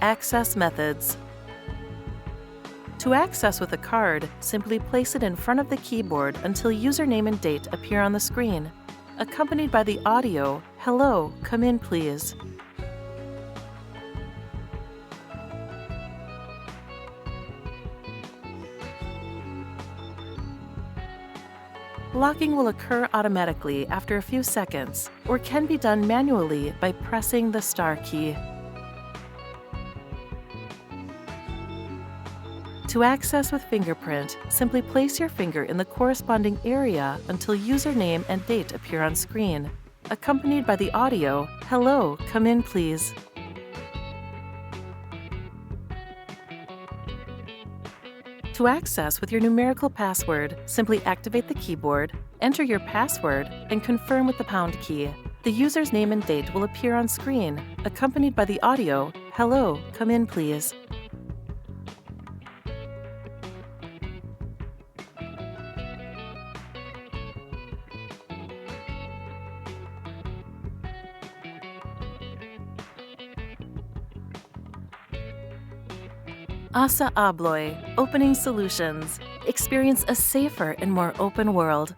Access methods. To access with a card, simply place it in front of the keyboard until username and date appear on the screen, accompanied by the audio, "Hello, come in please." Locking will occur automatically after a few seconds, or can be done manually by pressing the star key. To access with fingerprint, simply place your finger in the corresponding area until username and date appear on screen, accompanied by the audio, "Hello, come in please." To access with your numerical password, simply activate the keyboard, enter your password, and confirm with the pound key. The user's name and date will appear on screen, accompanied by the audio, "Hello, come in please." Asa Abloy, Opening Solutions. Experience a safer and more open world.